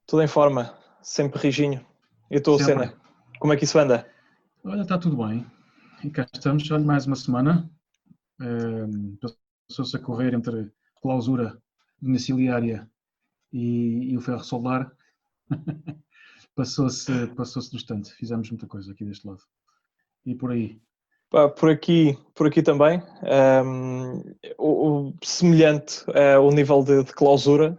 Tudo em forma, sempre rijinho. E a tua Sempre. cena? Como é que isso anda? Olha, está tudo bem. E cá estamos, olha, mais uma semana. Passou-se a correr entre clausura domiciliária e o ferro solar. Passou-se bastante. Fizemos muita coisa aqui deste lado. E por aí. Pá, por aqui também. Semelhante ao nível de clausura,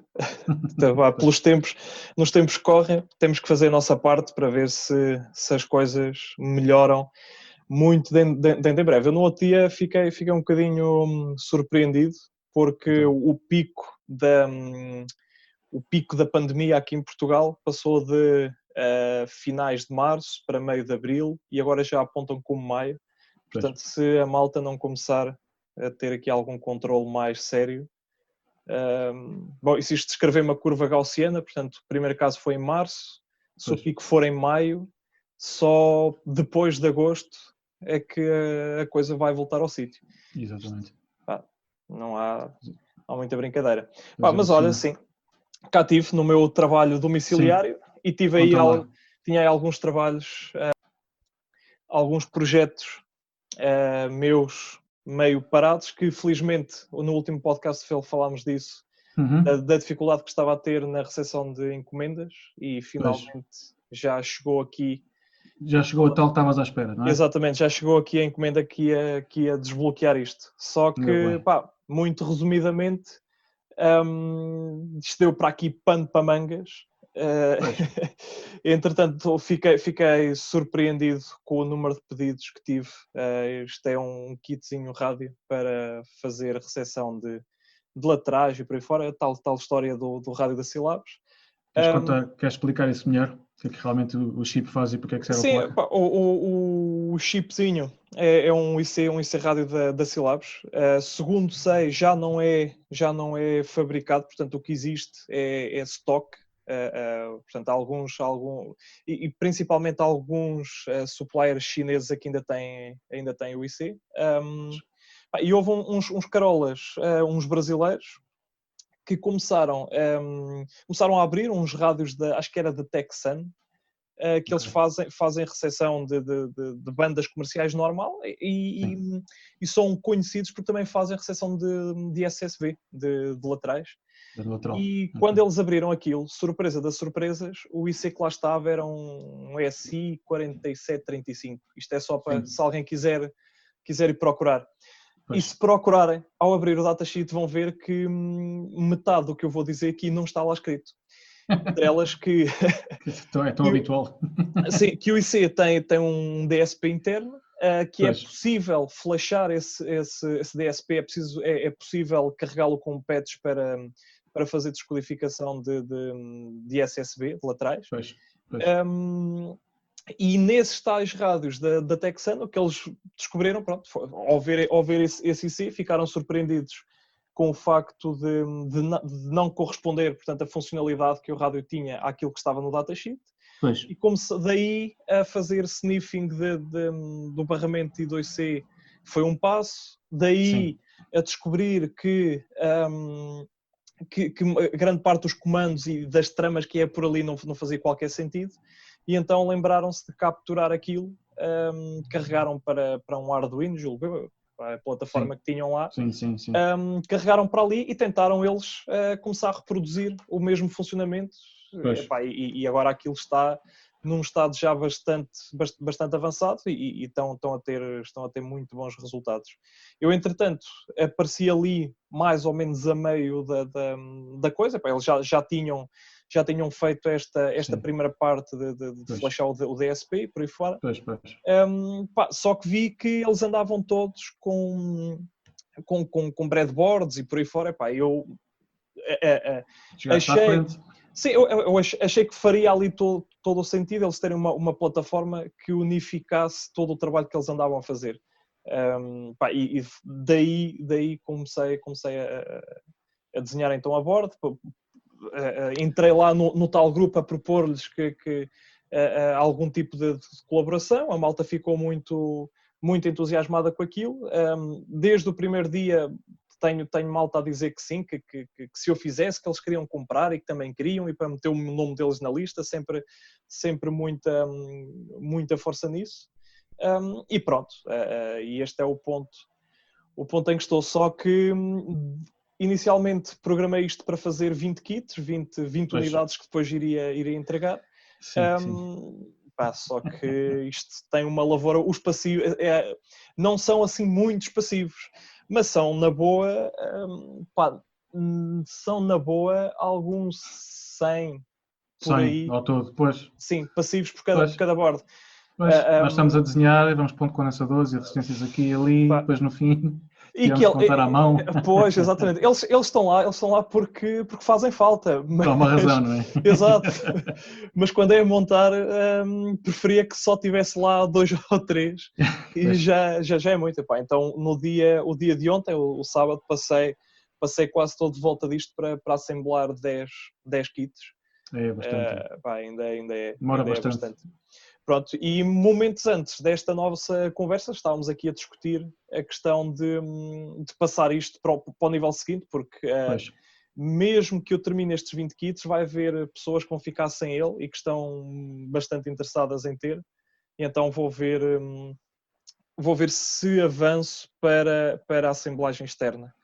pelos tempos, nos tempos que correm, temos que fazer a nossa parte para ver se as coisas melhoram muito dentro em breve. Eu no outro dia fiquei um bocadinho surpreendido, porque Então, o pico da pandemia aqui em Portugal passou de finais de março para meio de abril e agora já apontam como maio. pois, Portanto, se a malta não começar a ter aqui algum controle mais sério. Bom, e se isto descrever uma curva gaussiana, portanto, o primeiro caso foi em março, se o pois, pico for em maio, só depois de agosto é que a coisa vai voltar ao sítio. exatamente. Pá, não há muita brincadeira. Pá, Pois mas olha, alucina. sim, cá estive no meu trabalho Sim, domiciliário e tive aí, conta lá. tinha aí alguns trabalhos, alguns projetos meus meio parados, que felizmente no último podcast falámos disso, Uhum, da dificuldade que estava a ter na recepção de encomendas e pois. finalmente já chegou aqui, Já chegou a tal que estavas à espera, não é? exatamente, já chegou aqui a encomenda que ia desbloquear isto. Só Ainda que, bem. pá, muito resumidamente, isto deu para aqui pano para mangas. Pois, Entretanto, fiquei surpreendido com o número de pedidos que tive. Isto é um kitzinho rádio para fazer recepção de laterais e por aí fora, tal história do rádio da Silabs. queres explicar isso melhor? O que é que realmente o chip faz e porque é que serve a Sim, placa? pá, o chipzinho é um IC rádio da Silabs. Segundo sei, já não é fabricado, portanto o que existe é stock. Portanto, e principalmente alguns suppliers chineses aqui ainda têm o IC. E houve uns carolas, uns brasileiros, que começaram a abrir uns rádios, acho que era da Texan, que eles Ok. fazem recepção de bandas comerciais normal Sim, e são conhecidos porque também fazem recepção de SSB, de laterais. da lateral. E Ok. quando eles abriram aquilo, surpresa das surpresas, o IC que lá estava era um SI 4735. Isto é só para, Sim, se alguém quiser ir procurar. E pois. se procurarem, ao abrir o datasheet, vão ver que metade do que eu vou dizer aqui não está lá escrito. Entre elas que Então é tão habitual. sim, que o IC tem um DSP interno, que é Pois, possível flashar esse DSP, é possível carregá-lo com patches para fazer descodificação de SSB, de laterais. pois, pois. E nesses tais rádios da Texano, que eles descobriram, pronto, ao ver esse IC, ficaram surpreendidos com o facto de não corresponder, portanto, a funcionalidade que o rádio tinha àquilo que estava no datasheet. Pois, E como daí a fazer sniffing do barramento I2C foi um passo, sim. daí a descobrir que grande parte dos comandos e das tramas que é por ali não fazia qualquer sentido, e então lembraram-se de capturar aquilo, carregaram para um Arduino, julgo eu, a plataforma Sim, que tinham lá, sim, sim, sim. carregaram para ali e tentaram eles começar a reproduzir o mesmo funcionamento. Pois, Epá, e agora aquilo está num estado já bastante avançado e estão a ter muito bons resultados. Eu, entretanto, apareci ali mais ou menos a meio da coisa. Epá, eles já tinham feito esta sim. primeira parte de Pois, flashar o DSP e por aí fora. pois, pois. Só que vi que eles andavam todos com breadboards e por aí fora. Epá, eu Chegaste à achei, frente. sim, eu achei que faria ali todo o sentido eles terem uma plataforma que unificasse todo o trabalho que eles andavam a fazer. E daí comecei a desenhar então a board. Entrei lá no tal grupo a propor-lhes que algum tipo de colaboração. A malta ficou muito entusiasmada com aquilo. Desde o primeiro dia tenho malta a dizer que sim, que se eu fizesse, que eles queriam comprar e que também queriam, e para meter o nome deles na lista, sempre muita força nisso. E pronto, e este é o ponto em que estou, só que inicialmente programei isto para fazer 20 kits, 20 unidades que depois iria entregar. Sim. Só que isto tem uma lavoura, os passivos não são assim muitos passivos, mas são na boa, alguns 100 por aí. Ao todo, pois. Sim, passivos por cada bordo. Nós estamos a desenhar e vamos pondo condensadores e resistências aqui e ali, depois no fim tivemos que montar à mão. Pois, exatamente. Eles estão lá porque fazem falta. Por uma razão, não é? Exato. Mas quando é a montar, preferia que só tivesse lá 2 ou 3 e já é muito. Então, o dia de ontem, o sábado, passei quase todo de volta disto para assemblar 10 kits. É bastante. Ainda é bastante. Pronto, e momentos antes desta nossa conversa estávamos aqui a discutir a questão de passar isto para o nível seguinte, porque mesmo que eu termine estes 20 kits, vai haver pessoas que vão ficar sem ele e que estão bastante interessadas em ter, e então vou ver se avanço para a assemblagem externa,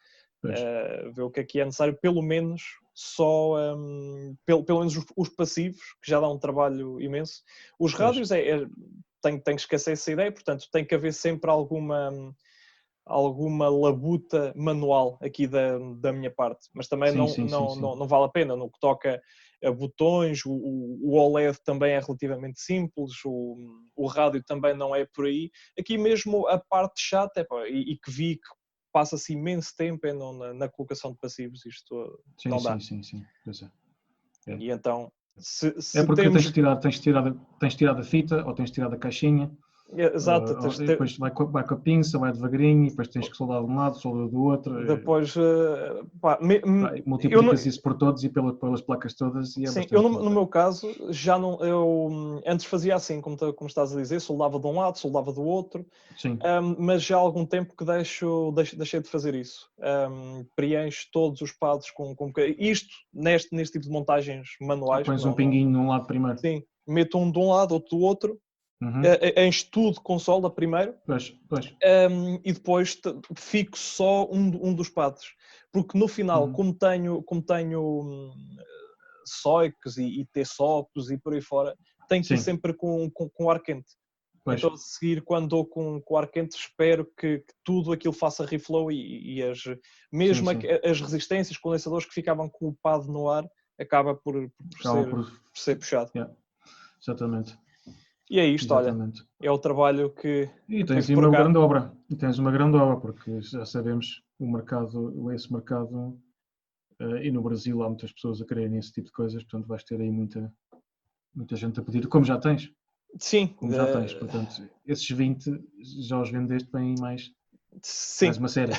ver o que é necessário, pelo menos pelo menos os passivos, que já dá um trabalho imenso. Os rádios tenho que esquecer essa ideia, portanto tem que haver sempre alguma labuta manual aqui da minha parte, mas também não vale a pena. No que toca a botões, o OLED também é relativamente simples, o rádio também não é por aí. Aqui mesmo a parte chata, e que vi que passa-se imenso tempo na colocação de passivos, isto não dá. Sim. E então, se porque temos... tens tirado a fita ou tens tirado a caixinha. Exato. Depois vai com a pinça, vai devagarinho, e depois tens que soldar de um lado, soldar do outro. Depois multiplicas isso por todos e pelas placas todas. E sim, eu no meu caso, já não, eu antes fazia assim, como estás a dizer, soldava de um lado, soldava do outro. Sim. Mas já há algum tempo que deixei de fazer isso. Preencho todos os pads com isto neste tipo de montagens manuais. Pões um pinguinho de um lado primeiro. Sim, meto um de um lado, outro do outro. Encho tudo com solda primeiro. E depois fico só um dos pads, porque no final, como tenho SOICs e T-SOCs e por aí fora, tenho que ir sempre com ar quente. Então, a seguir, quando estou com ar quente, espero que tudo aquilo faça reflow e as resistências, condensadores que ficavam com o pad no ar, acaba por ser puxado. Exatamente. E é isto, exatamente. Olha, é o trabalho que... E tens uma grande obra, porque já sabemos esse mercado, e no Brasil há muitas pessoas a quererem esse tipo de coisas, portanto vais ter aí muita gente a pedir, como já tens. Sim. Portanto, esses 20 já os vendeste bem mais uma série.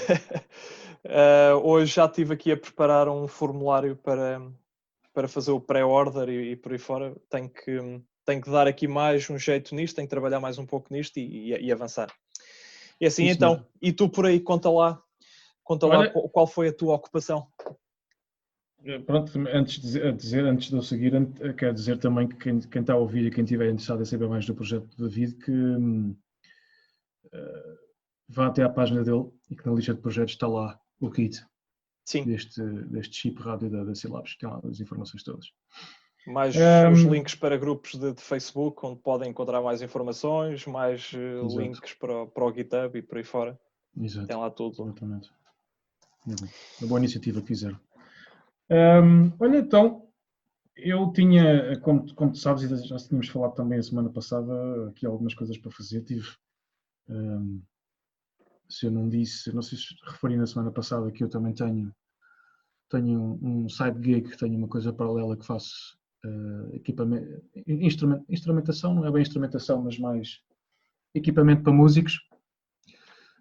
Hoje já estive aqui a preparar um formulário para fazer o pré-order e por aí fora. Tenho que dar aqui mais um jeito nisto, tenho que trabalhar mais um pouco nisto e avançar. E assim, isso então, mesmo. E tu por aí, conta lá qual foi a tua ocupação. Pronto, antes de eu seguir, quero dizer também que quem está a ouvir e quem estiver interessado em saber mais do projeto do David, que vá até à página dele e que na lista de projetos está lá o kit. Sim. deste chip rádio da Silabs, tem lá as informações todas. Mais os links para grupos de Facebook, onde podem encontrar mais informações, mais links para o GitHub e por aí fora. Exato. Tem lá tudo. Exatamente. Uma boa iniciativa que fizeram. Olha, então, eu tinha, como tu sabes, e já tínhamos falado também a semana passada, aqui algumas coisas para fazer. Tive, se eu não disse, não sei se referi na semana passada que eu também tenho um side gig, tenho uma coisa paralela que faço. Equipamento, instrumentação, não é bem instrumentação, mas mais equipamento para músicos,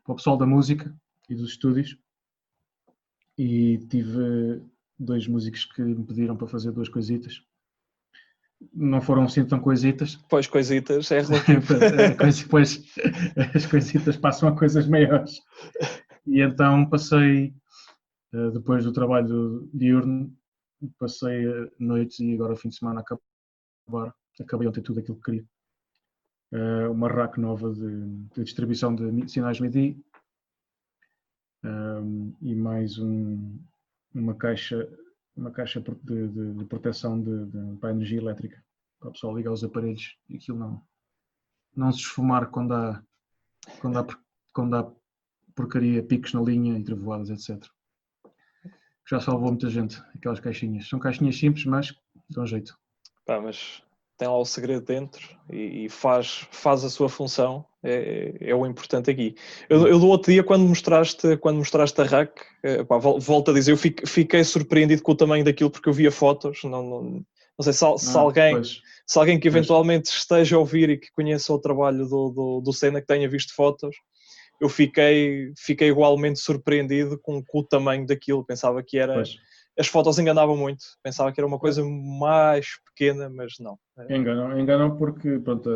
para o pessoal da música e dos estúdios, e tive 2 músicos que me pediram para fazer 2 coisitas. Não foram assim tão coisitas. Pois, coisitas é relativo. Depois as coisitas passam a coisas maiores. E então passei Depois do trabalho diurno, passei noites e agora o fim de semana acabei ontem tudo aquilo que queria. Uma rack nova de distribuição de sinais MIDI, e mais uma caixa de proteção para a energia elétrica, para o pessoal ligar os aparelhos e aquilo não se esfumar quando há porcaria, picos na linha e trevoadas, etc. Já salvou muita gente, aquelas caixinhas. São caixinhas simples, mas dão jeito. Pá, mas tem lá o segredo dentro e faz a sua função, é o importante aqui. Eu do outro dia, quando mostraste a rack, pá, volto a dizer, eu fiquei surpreendido com o tamanho daquilo, porque eu via fotos, não sei se alguém que eventualmente esteja a ouvir e que conheça o trabalho do Senna, que tenha visto fotos, eu fiquei igualmente surpreendido com o tamanho daquilo. Pensava que era... Pois. As fotos enganavam muito. Pensava que era uma coisa mais pequena, mas não. Enganam porque, pronto,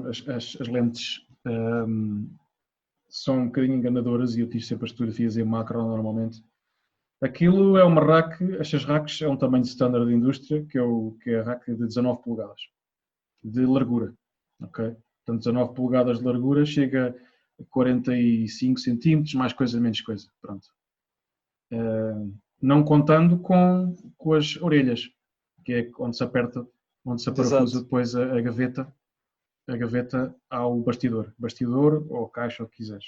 as lentes são um bocadinho enganadoras e eu tive sempre as fotografias em macro normalmente. Aquilo é uma rack, estas racks é um tamanho standard de indústria, que é a rack de 19 polegadas de largura. Okay? Portanto, 19 polegadas de largura chega a 45 centímetros, mais coisa, menos coisa. Pronto. Não contando com as orelhas, que é onde se aperta, onde se parafusa depois a gaveta ao bastidor ou caixa, o que quiseres.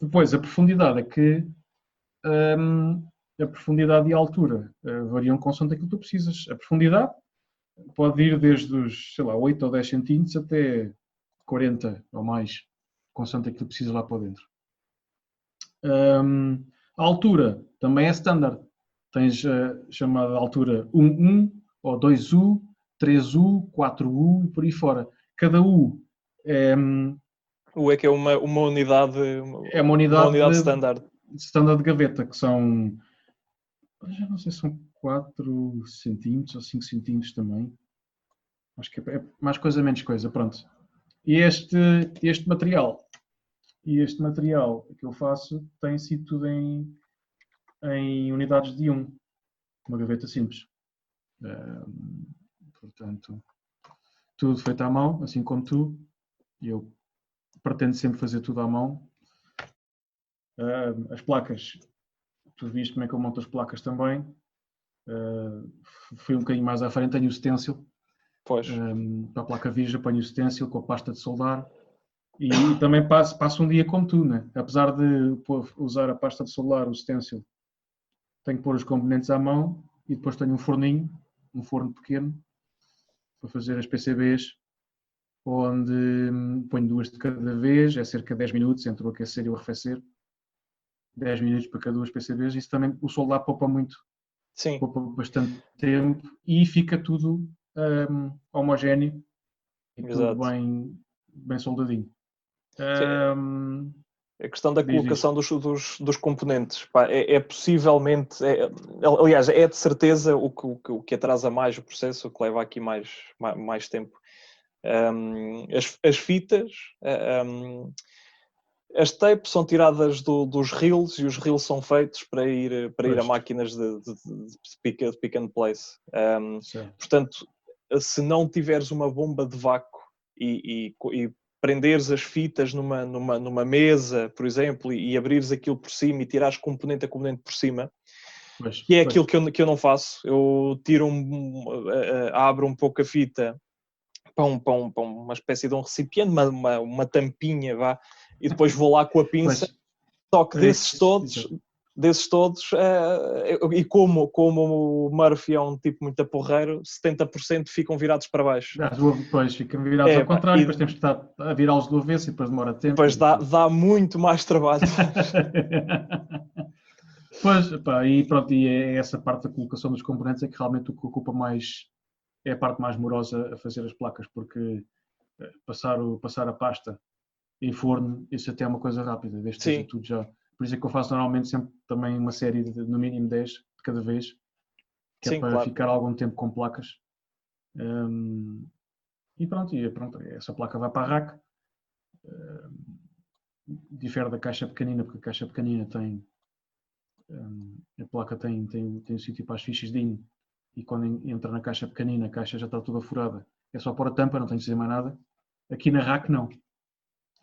Depois, a profundidade é que a profundidade e a altura variam consoante aquilo que tu precisas. A profundidade pode ir desde os, 8 ou 10 centímetros até 40 ou mais, consoante aquilo que tu precisas lá para dentro. A altura também é standard. Tens a chamada altura 1U, ou 2U, 3U, 4U, por aí fora. Cada U é... O é que é uma unidade... É uma unidade standard. Standard de gaveta, que são... Já não sei se são 4 centímetros ou 5 centímetros também. Acho que é mais coisa, menos coisa. Pronto. E este material que eu faço tem sido tudo em unidades de 1. Uma gaveta simples. Portanto, tudo feito à mão, assim como tu. Eu pretendo sempre fazer tudo à mão. As placas, tu viste como é que eu monto as placas também. Fui um bocadinho mais à frente, tenho o stencil. Pois. Para a placa virgem, ponho o stencil com a pasta de soldar. E também passo um dia como tu, né? Apesar de usar a pasta de soldar, o stencil, tenho que pôr os componentes à mão e depois tenho um forno pequeno, para fazer as PCBs, onde ponho 2 de cada vez, é cerca de 10 minutos entre o aquecer e o arrefecer. 10 minutos para cada 2 PCBs, isso também o soldar poupa muito. Sim. Poupa bastante tempo e fica tudo homogéneo e tudo bem soldadinho. A questão da colocação dos componentes, pá, possivelmente, aliás, é de certeza o que atrasa mais o processo, o que leva aqui mais tempo. As fitas, as tapes são tiradas dos reels e os reels são feitos para ir a máquinas de pick and place. Portanto, se não tiveres uma bomba de vácuo e prenderes as fitas numa mesa, por exemplo, e abrires aquilo por cima e tirares componente a componente por cima, que é aquilo que eu não faço. Eu abro um pouco a fita para uma espécie de um recipiente, uma tampinha, vá, e depois vou lá com a pinça. Só que desses todos, e como o Murphy é um tipo muito porreiro, 70% ficam virados para baixo. Depois ficam virados ao contrário, depois temos que estar a virá-los do avesso e depois demora tempo. Depois dá muito mais trabalho. Pois, pá, e pronto, e é essa parte da colocação dos componentes é que realmente o que ocupa mais, é a parte mais morosa a fazer as placas, porque passar a pasta em forno, isso até é uma coisa rápida, desde que seja tudo já. Por isso é que eu faço normalmente sempre também uma série de no mínimo 10 de cada vez, que é para ficar algum tempo com placas. E pronto, essa placa vai para a rack. Difere da caixa pequenina, porque a caixa pequenina tem a placa tem um sítio para as fichas DIN e quando entra na caixa pequenina, a caixa já está toda furada, é só pôr a tampa, não tem de dizer mais nada. Aqui na rack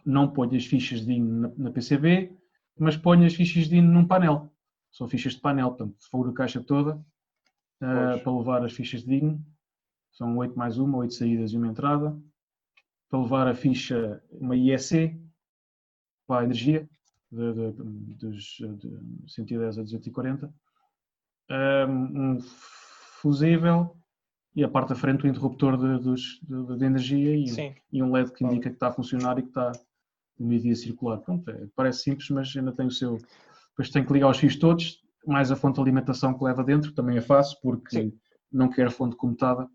não ponho as fichas DIN na PCB, mas ponho as fichas DIN num painel. São fichas de painel, portanto, furo a caixa toda para levar as fichas de DIN. São 8 mais 8 saídas e uma entrada. Para levar a ficha, uma IEC, para a energia, dos 110 a 240. Um fusível e a parte da frente o interruptor de energia e um LED que indica que está a funcionar e que está no meio-dia circular. Pronto, parece simples, mas ainda tem o seu... Depois tem que ligar os fios todos, mais a fonte de alimentação que leva dentro, também é fácil, porque não quero fonte comutada,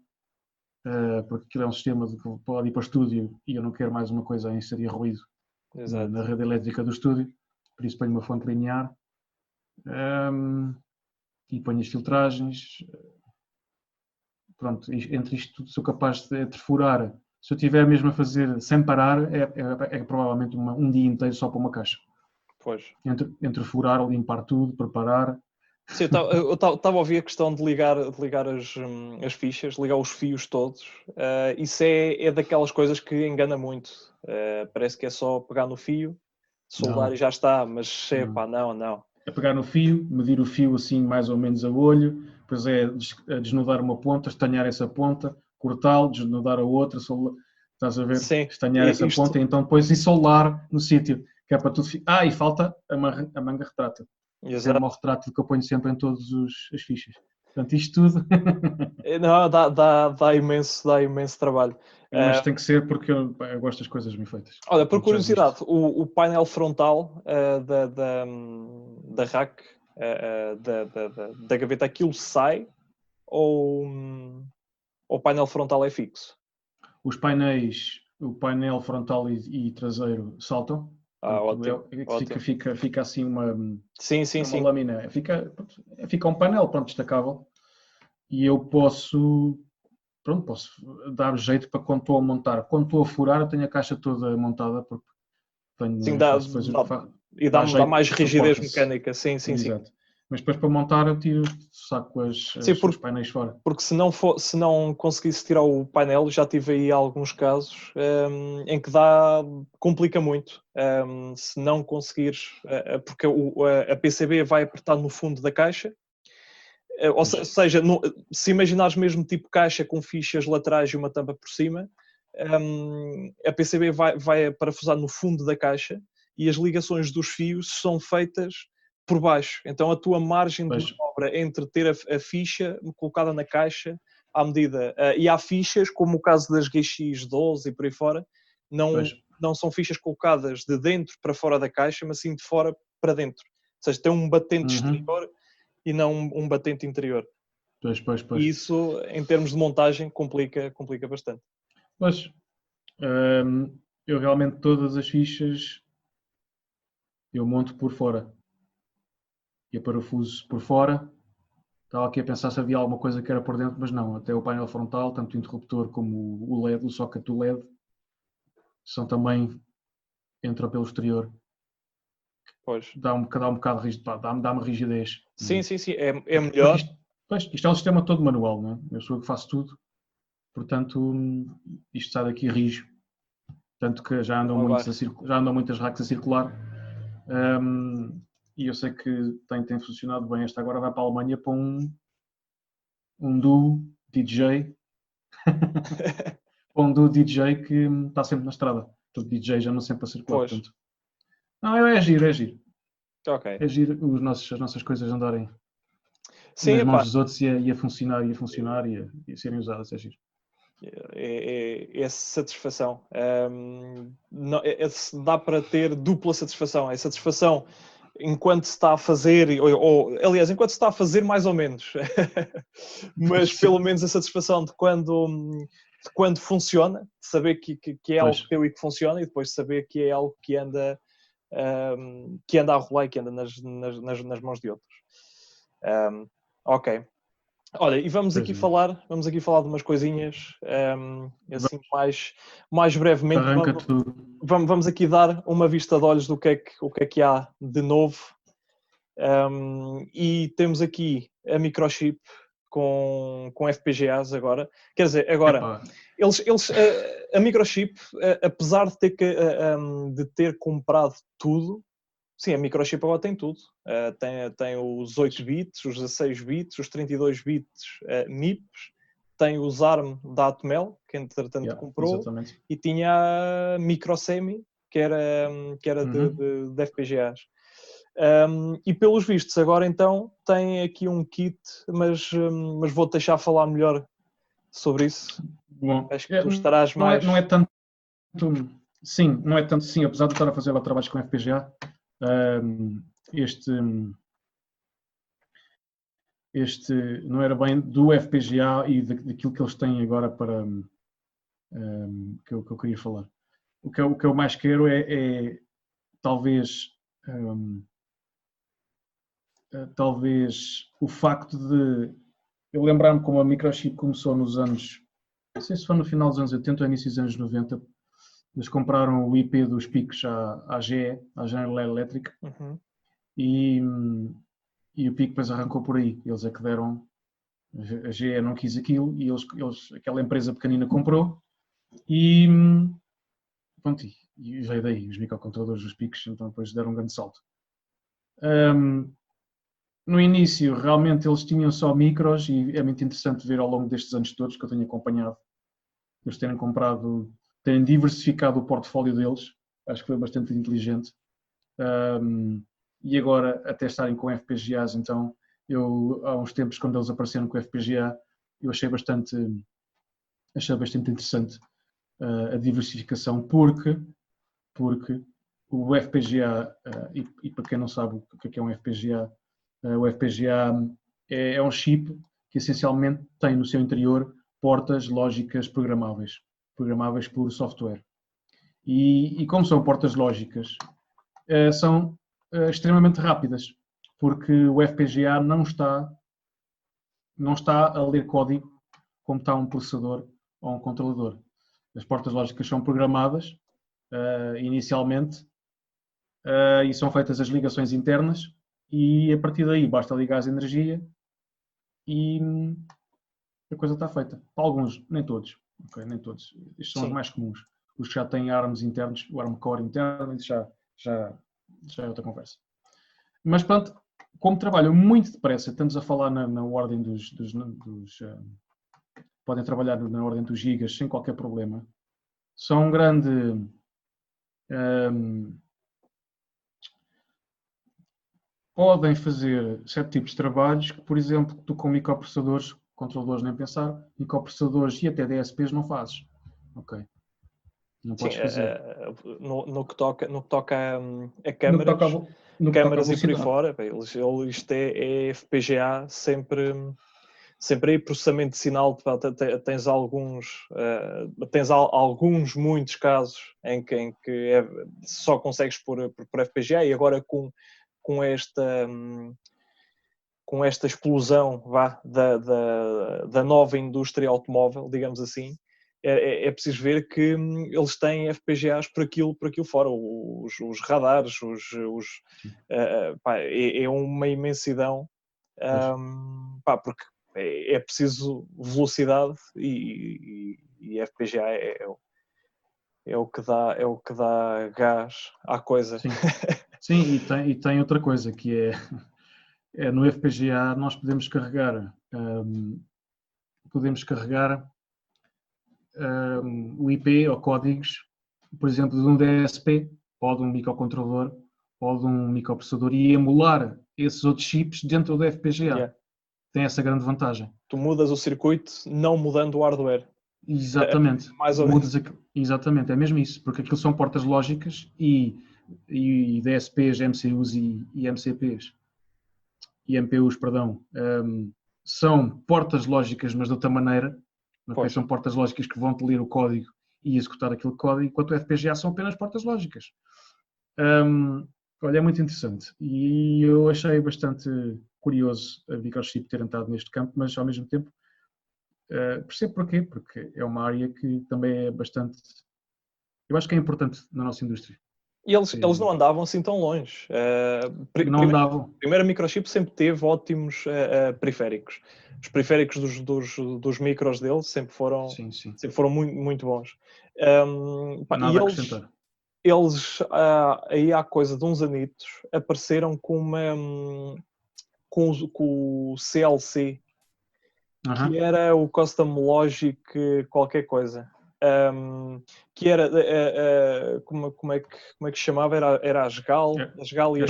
porque aquilo é um sistema que pode ir para o estúdio e eu não quero mais uma coisa a inserir ruído na rede elétrica do estúdio, por isso ponho uma fonte linear e ponho as filtragens. Pronto, entre isto tudo sou capaz de furar. Se eu estiver mesmo a fazer sem parar, é provavelmente um dia inteiro só para uma caixa. Pois. Entre furar, limpar tudo, preparar. Sim, eu estava a ouvir a questão de ligar as fichas, ligar os fios todos. Isso é daquelas coisas que engana muito. Parece que é só pegar no fio, soldar e já está, mas não. É pegar no fio, medir o fio assim mais ou menos a olho, depois é desnudar uma ponta, estanhar essa ponta, cortá-lo, desnudar a outra, estás a ver? Sim. Estanhar essa ponta e então depois soldar no sítio, que é para tudo... e falta a manga retrátil. Esse é o meu retrátil que eu ponho sempre em todas as fichas. Portanto, isto tudo... Não, dá imenso trabalho. Mas tem que ser porque eu gosto das coisas bem feitas. Olha, por curiosidade, o painel frontal da rack, da gaveta, aquilo sai ou o painel frontal é fixo? Os painéis, o painel frontal e traseiro saltam. Ótimo. Fica assim uma lâmina. Fica um painel destacável. E eu posso dar jeito para quando estou a montar. Quando estou a furar, eu tenho a caixa toda montada, porque tenho... Sim, dá mais rigidez mecânica. Sim. Exato. Mas depois para montar eu saco os painéis fora. Porque se não conseguisse tirar o painel, já tive aí alguns casos em que complica muito. Se não conseguires, porque a PCB vai apertar no fundo da caixa. Ou seja, se imaginares mesmo tipo caixa com fichas laterais e uma tampa por cima, a PCB vai parafusar no fundo da caixa e as ligações dos fios são feitas por baixo. Então a tua margem de manobra entre ter a ficha colocada na caixa à medida, e há fichas, como o caso das GX12 e por aí fora, não são fichas colocadas de dentro para fora da caixa, mas sim de fora para dentro. Ou seja, tem um batente exterior e não um batente interior. Pois. E isso, em termos de montagem, complica bastante. Pois, eu realmente todas as fichas eu monto por fora. E a parafuso por fora. Estava aqui a pensar se havia alguma coisa que era por dentro, mas não. Até o painel frontal, tanto o interruptor como o LED, o socket do LED, entram pelo exterior. Pois. Dá um bocado rígido, dá uma rigidez. Sim. É melhor. Isto é um sistema todo manual, não é? Eu sou eu que faço tudo. Portanto, isto sai daqui rijo. Tanto que já andam muitas racks a circular. E eu sei que tem funcionado bem. Esta agora vai para a Alemanha para um duo DJ. Para um duo DJ que está sempre na estrada. Todo DJ já não sempre a circular. Portanto, não, é giro. Okay. É giro as nossas coisas andarem nas mãos dos outros e a funcionar e a serem usadas. É giro. É satisfação. Dá para ter dupla satisfação. É satisfação enquanto se está a fazer, aliás, enquanto se está a fazer mais ou menos, mas pelo menos a satisfação de quando funciona, de saber que é algo teu e que funciona, e depois saber que é algo que anda a rolar e que anda nas mãos de outros. Ok. Olha, e vamos aqui falar de umas coisinhas, assim mais brevemente. Arranca tudo. Vamos aqui dar uma vista de olhos do que é que há de novo E temos aqui a microchip com FPGAs agora. Quer dizer, agora, a microchip, apesar de ter comprado tudo, sim, a microchip agora tem tudo. Tem os 8 bits, os 16 bits, os 32 bits MIPS, tem os ARM da Atmel, que entretanto comprou, exatamente. e tinha a Microsemi, que era de FPGAs. E pelos vistos, agora então tem aqui um kit, mas vou-te deixar falar melhor sobre isso. Bom, acho que tu estarás não mais... Não é tanto... Sim, não é tanto sim, apesar de estar a fazer trabalhos com FPGA, este não era bem do FPGA e daquilo que eles têm agora para que eu queria falar. O que eu mais quero é talvez o facto de eu lembrar-me como a microchip começou nos anos, não sei se foi no final dos anos 80 ou início dos anos 90, eles compraram o IP dos PICs à GE, à General Electric, e o PIC depois arrancou por aí. Eles é que deram, a GE não quis aquilo, e aquela empresa pequenina comprou, e pronto, e veio daí, os microcontroladores dos PICs, então depois deram um grande salto. No início, realmente, eles tinham só micros, e é muito interessante ver ao longo destes anos todos que eu tenho acompanhado, eles terem diversificado o portfólio deles, acho que foi bastante inteligente. E agora, até estarem com FPGAs, então, há uns tempos, quando eles apareceram com FPGA, eu achei bastante interessante a diversificação, porque o FPGA, e para quem não sabe o que é um FPGA, o FPGA é um chip que essencialmente tem no seu interior portas lógicas programáveis por software. E como são portas lógicas, são extremamente rápidas, porque o FPGA não está a ler código como está um processador ou um controlador. As portas lógicas são programadas inicialmente e são feitas as ligações internas, e a partir daí basta ligar a energia e a coisa está feita. Para alguns, nem todos. Okay? Nem todos. Estes são os mais comuns. Os que já têm ARMs internos, o ARM Core interno, já é outra conversa. Mas pronto, como trabalham muito depressa, estamos a falar na ordem dos podem trabalhar na ordem dos gigas sem qualquer problema. São um grande podem fazer certo tipos de trabalhos que, por exemplo, tu com microprocessadores, controladores nem pensar, microprocessadores e até DSPs não fazes. Ok. Não podes fazer. No que toca a câmaras e por aí fora, isto é FPGA sempre aí, processamento de sinal. Tens alguns, muitos casos em que só consegues por FPGA, e agora com esta explosão da nova indústria automóvel, digamos assim, é preciso ver que eles têm FPGAs por aquilo fora, os radares, é uma imensidão, porque é preciso velocidade, e FPGA é o que dá gás à coisa. Sim, e tem outra coisa, que é no FPGA nós podemos carregar o IP ou códigos, por exemplo, de um DSP ou de um microcontrolador ou de um microprocessador, e emular esses outros chips dentro do FPGA. Yeah. Tem essa grande vantagem. Tu mudas o circuito não mudando o hardware. Exatamente. Mais ou menos. Exatamente, é mesmo isso, porque aquilo são portas lógicas e DSPs, MCUs e MCPs e MPUs, perdão, são portas lógicas, mas de outra maneira. Okay? São portas lógicas que vão-te ler o código e executar aquele código, enquanto o FPGA são apenas portas lógicas. Olha, é muito interessante, e eu achei bastante curioso a microchip ter entrado neste campo, mas ao mesmo tempo percebo porquê, porque é uma área que também é bastante, eu acho que é importante na nossa indústria. E eles não andavam assim tão longe. Não andavam. Primeiro, a microchip sempre teve ótimos periféricos. Os periféricos dos micros deles sempre foram, Sim, sim. sempre foram muito, muito bons. Nada a acrescentar. Eles aí há coisa de uns anitos, apareceram com o CLC, que era o Custom Logic qualquer coisa. Que era como é que se chamava? Era as GAL e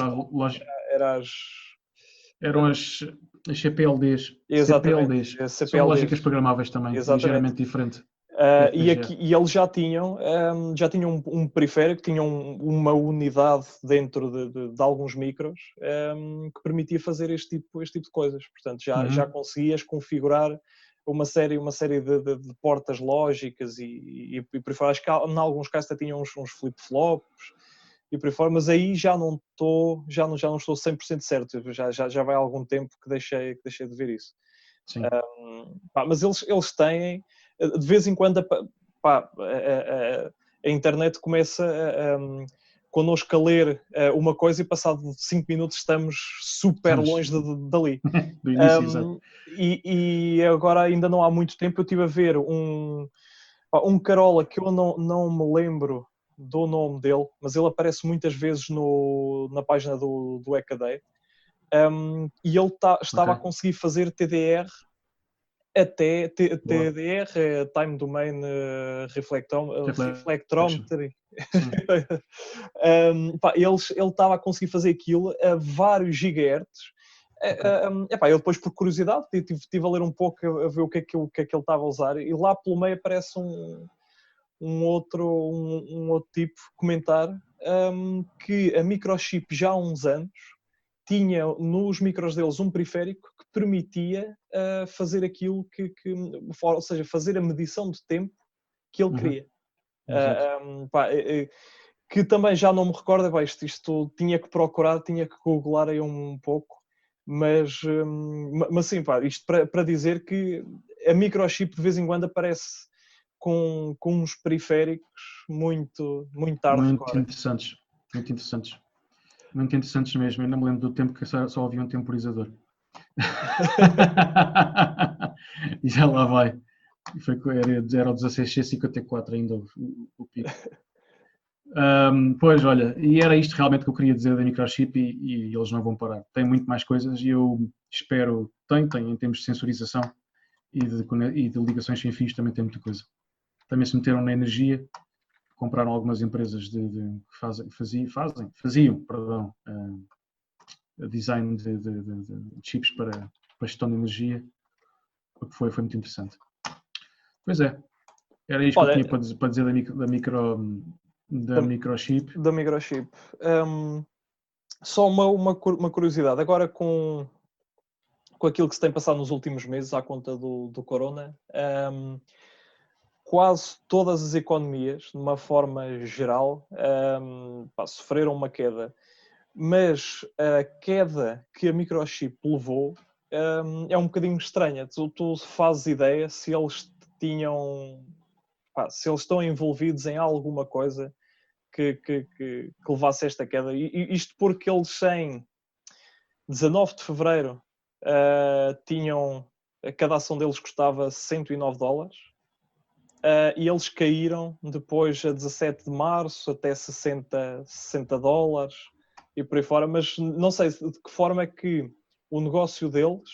eram as CPLDs. exatamente, CPLDs. CPLDs. São lógicas programáveis também, Exatamente. ligeiramente diferente. E eles já tinham um periférico, tinham uma unidade dentro de alguns micros que permitia fazer este tipo de coisas. Portanto, já conseguias configurar uma série de portas lógicas e por aí fora. Acho que em alguns casos até tinham uns flip-flops e por aí fora, mas aí já não estou 100% certo. Já vai há algum tempo que deixei de ver isso. Sim. Mas eles têm, de vez em quando, a internet começa connosco a ler uma coisa e passado 5 minutos estamos super longe dali. Do início, exato. E agora ainda não há muito tempo eu estive a ver um Carola que eu não me lembro do nome dele, mas ele aparece muitas vezes na página do EKD. E ele estava a conseguir fazer TDR até TDR, Time Domain Reflectometry. Ele estava a conseguir fazer aquilo a vários gigahertz. Eu depois, por curiosidade, estive a ler um pouco a ver o que é que ele estava a usar, e lá pelo meio aparece um outro tipo comentar que a microchip já há uns anos tinha nos micros deles um periférico que permitia fazer aquilo ou seja, fazer a medição de tempo que ele queria. Que também já não me recordo, isto tinha que procurar, tinha que googlar aí um pouco, mas sim, isto para dizer que a microchip de vez em quando aparece com uns periféricos muito, muito tarde. Muito interessantes. Muito interessantes mesmo. Eu não me lembro do tempo que só havia um temporizador. E já lá vai. Era o 16C54 ainda o pico. Pois, olha, e era isto realmente que eu queria dizer da microchip e eles não vão parar. Tem muito mais coisas e eu espero, tem em termos de sensorização e de ligações sem fios também tem muita coisa. Também se meteram na energia, compraram algumas empresas que faziam design de chips para gestão de energia, o que foi muito interessante. Pois é, era isto que eu tinha para dizer da microchip. Da microchip. Só uma curiosidade, agora com aquilo que se tem passado nos últimos meses à conta do corona, quase todas as economias, de uma forma geral, sofreram uma queda. Mas a queda que a microchip levou é um bocadinho estranha. Tu fazes ideia se eles se eles estão envolvidos em alguma coisa que levasse esta queda. E isto porque eles em 19 de fevereiro cada ação deles custava $109. E eles caíram depois a 17 de março até $60 e por aí fora, mas não sei de que forma é que o negócio deles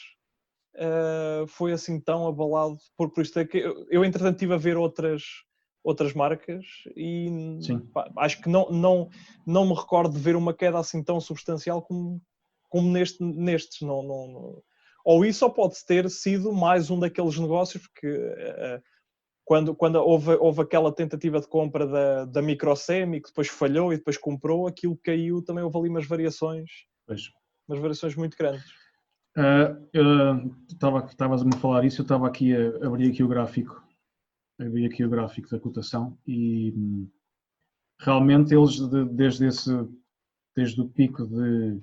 foi assim tão abalado por isto. É que eu entretanto estive a ver outras marcas e acho que não me recordo de ver uma queda assim tão substancial como nestes. Não. Ou isso ou pode ter sido mais um daqueles negócios, porque quando houve aquela tentativa de compra da Microsemi, que depois falhou e depois comprou, aquilo caiu, também houve ali umas variações muito grandes. Estavas-me a falar isso, eu estava aqui a abrir aqui o gráfico. Abri aqui o gráfico da cotação e realmente eles desde o pico de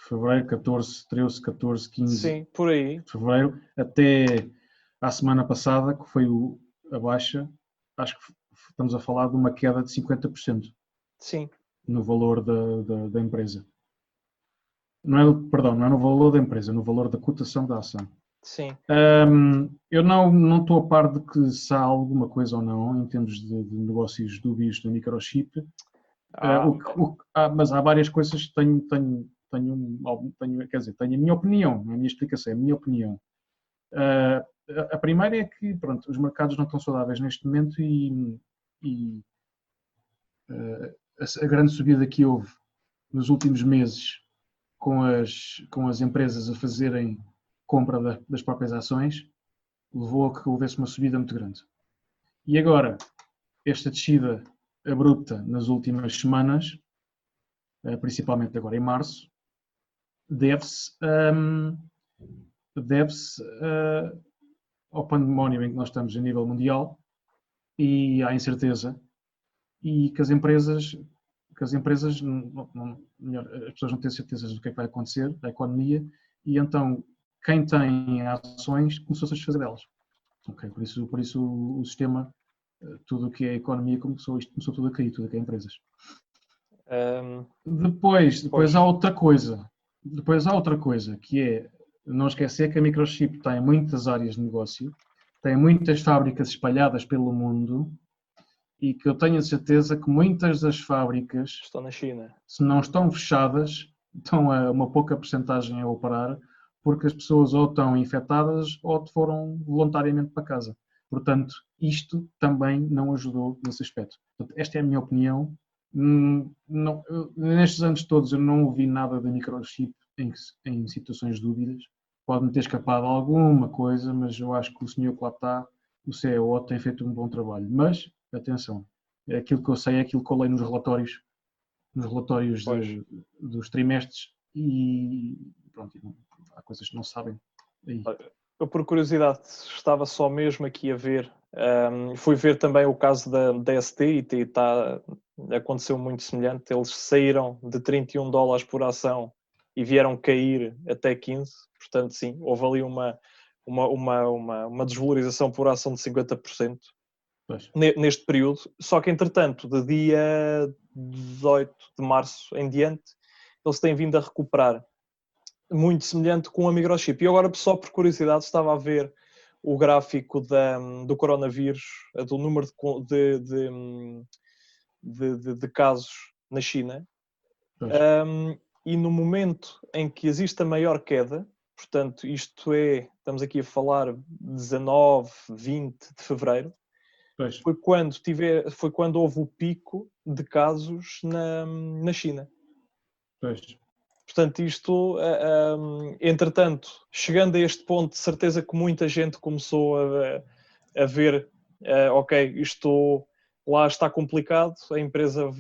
fevereiro, 13, 14, 15 Sim, por aí. De fevereiro, até à semana passada, que foi a baixa, acho que estamos a falar de uma queda de 50%. Sim. no valor da empresa. Perdão, não é no valor da empresa, é no valor da cotação da ação. Sim. Eu não estou a par de que se há alguma coisa ou não em termos de negócios dúbios da microchip. Mas há várias coisas que tenho a minha opinião, não é a minha explicação, é a minha opinião. A primeira é que, pronto, os mercados não estão saudáveis neste momento e a grande subida que houve nos últimos meses com as empresas a fazerem compra das próprias ações levou a que houvesse uma subida muito grande. E agora, esta descida abrupta nas últimas semanas, principalmente agora em março, deve-se ao pandemónio em que nós estamos a nível mundial e à incerteza e que as empresas melhor, as pessoas não têm certeza do que é que vai acontecer, da economia, e então quem tem ações começou-se a desfazer delas. Okay? Por isso o sistema, tudo o que é economia, começou tudo a cair, tudo o que é empresas. Depois há outra coisa. Depois há outra coisa, que é não esquecer que a microchip tem muitas áreas de negócio, tem muitas fábricas espalhadas pelo mundo e que eu tenho a certeza que muitas das fábricas estão na China. Se não estão fechadas, estão a uma pouca porcentagem a operar, porque as pessoas ou estão infectadas ou foram voluntariamente para casa. Portanto, isto também não ajudou nesse aspecto. Portanto, esta é a minha opinião. Nestes anos todos eu não ouvi nada da microchip em situações dúvidas. Pode-me ter escapado alguma coisa, mas eu acho que o senhor que lá está, o CEO, tem feito um bom trabalho. Mas, atenção, é aquilo que eu sei, é aquilo que eu leio nos relatórios dos trimestres e pronto, há coisas que não se sabem. Eu, por curiosidade, estava só mesmo aqui a ver, fui ver também o caso da ST e aconteceu muito semelhante. Eles saíram de $31 por ação e vieram cair até 15, portanto sim, houve ali uma desvalorização por ação de 50%. Pois. Neste período, só que entretanto, de dia 18 de março em diante, eles têm vindo a recuperar, muito semelhante com a microchip. E agora, só por curiosidade, estava a ver o gráfico do coronavírus, do número de casos na China, e no momento em que existe a maior queda, portanto, estamos aqui a falar 19, 20 de fevereiro, foi quando houve o pico de casos na China. Pois. Portanto, isto, entretanto, chegando a este ponto, de certeza que muita gente começou a ver, ok, isto lá está complicado, a empresa,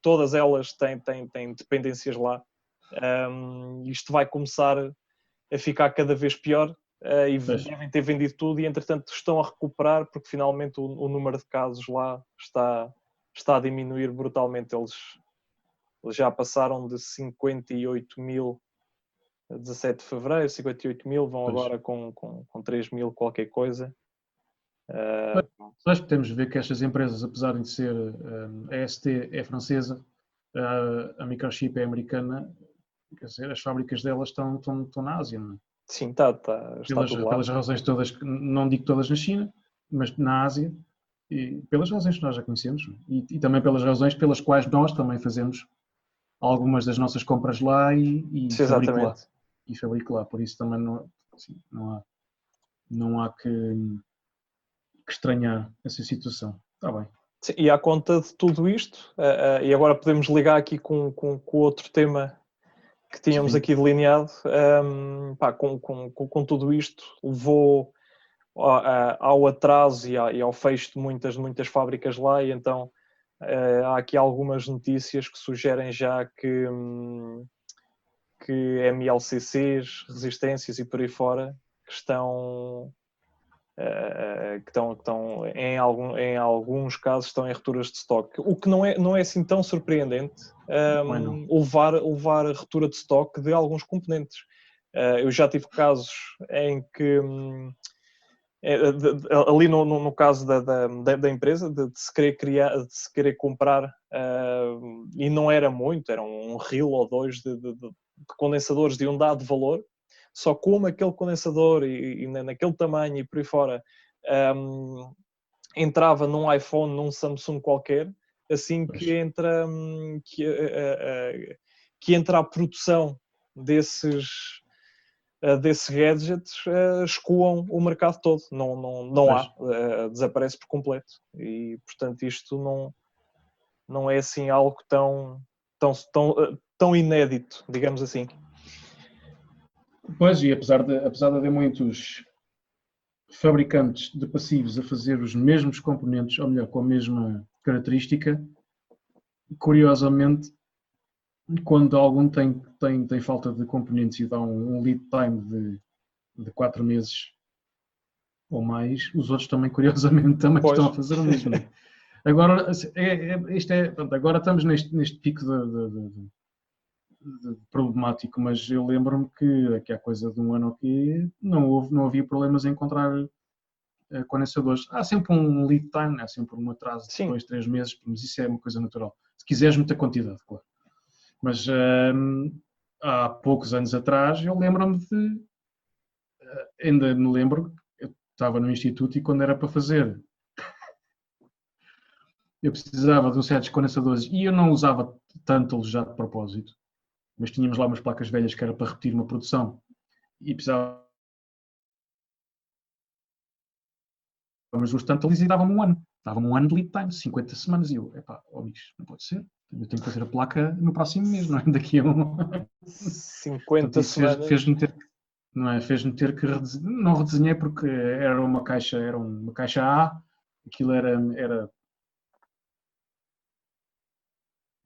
todas elas têm dependências lá, isto vai começar a ficar cada vez pior. E devem ter vendido tudo e, entretanto, estão a recuperar porque finalmente o número de casos lá está a diminuir brutalmente. Eles já passaram de 58 mil a 17 de fevereiro, 58 mil, vão agora com 3 mil qualquer coisa. Nós temos de ver que estas empresas, apesar de ser a ST é francesa, a microchip é americana, quer dizer, as fábricas delas estão na Ásia, não é? Sim, está tudo lá. Pelas razões todas, não digo todas na China, mas na Ásia, e pelas razões que nós já conhecemos, e também pelas razões pelas quais nós também fazemos algumas das nossas compras lá e fabrico lá. Por isso também não há que estranhar essa situação. Está bem. Sim, e à conta de tudo isto, e agora podemos ligar aqui com outro tema que tínhamos aqui delineado, com tudo isto, levou ao atraso e ao fecho de muitas fábricas lá, e então há aqui algumas notícias que sugerem já que MLCCs, resistências e por aí fora, que estão em alguns casos estão em rupturas de estoque, o que não é assim tão surpreendente, levar a ruptura de estoque de alguns componentes. Eu já tive casos em que Ali no caso da empresa, de se querer criar, de se querer comprar, e não era muito, era um reel ou dois de condensadores de um dado valor, só como aquele condensador e naquele tamanho e por aí fora entrava num iPhone, num Samsung qualquer, assim que entra, que entra a produção desses gadgets, escoam o mercado todo, não há, desaparece por completo. E, portanto, isto não é assim algo tão inédito, digamos assim. Pois, e apesar de haver muitos fabricantes de passivos a fazer os mesmos componentes, ou melhor, com a mesma característica, curiosamente, quando algum tem falta de componentes e dá um lead time de 4 meses ou mais, os outros também, curiosamente, também estão a fazer o mesmo. Agora, pronto, agora estamos neste pico de problemático, mas eu lembro-me que há coisa de um ano aqui não havia problemas em encontrar condensadores. Há sempre um lead time, há sempre um atraso de 2, 3 meses, mas isso é uma coisa natural. Se quiseres muita quantidade, claro. Mas há poucos anos atrás eu lembro-me ainda me lembro, eu estava no instituto e quando era para fazer, eu precisava de um set de condensadores e eu não usava tanto já de propósito, mas tínhamos lá umas placas velhas que era para repetir uma produção e precisava os tantos e dava-me um ano. Dava-me um ano de lead time, 50 semanas. E eu, amigos, não pode ser. Eu tenho que fazer a placa no próximo mês, não é? Daqui a 50 Portanto, isso semanas. fez-me ter, não é? Fez-me ter que não redesenhei porque era uma caixa A, aquilo era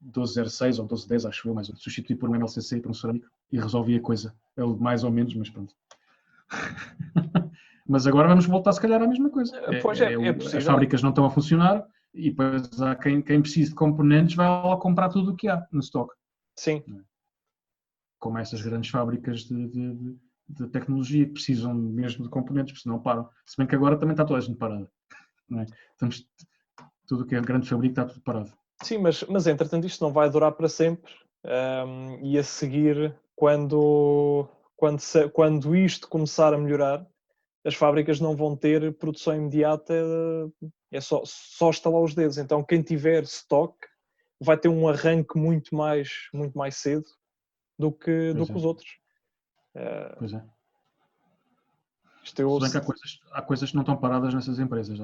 1206 ou 1210, acho eu, mas eu substituí por um MLCC e por um cerâmico e resolvi a coisa. É mais ou menos, mas pronto. Mas agora vamos voltar, se calhar, à mesma coisa. Pois é possível. As fábricas não estão a funcionar e depois há quem precise de componentes vai lá comprar tudo o que há no estoque. Sim. Como essas grandes fábricas de tecnologia que precisam mesmo de componentes, porque senão param. Se bem que agora também está toda a gente parada. Não é? Tudo o que é grande fabrico está tudo parado. Sim, mas entretanto isto não vai durar para sempre. E a seguir, quando isto começar a melhorar, as fábricas não vão ter produção imediata, é só estalar os dedos. Então quem tiver stock vai ter um arranque muito mais cedo do que os outros. Pois é. Se bem que há coisas que não estão paradas nessas empresas.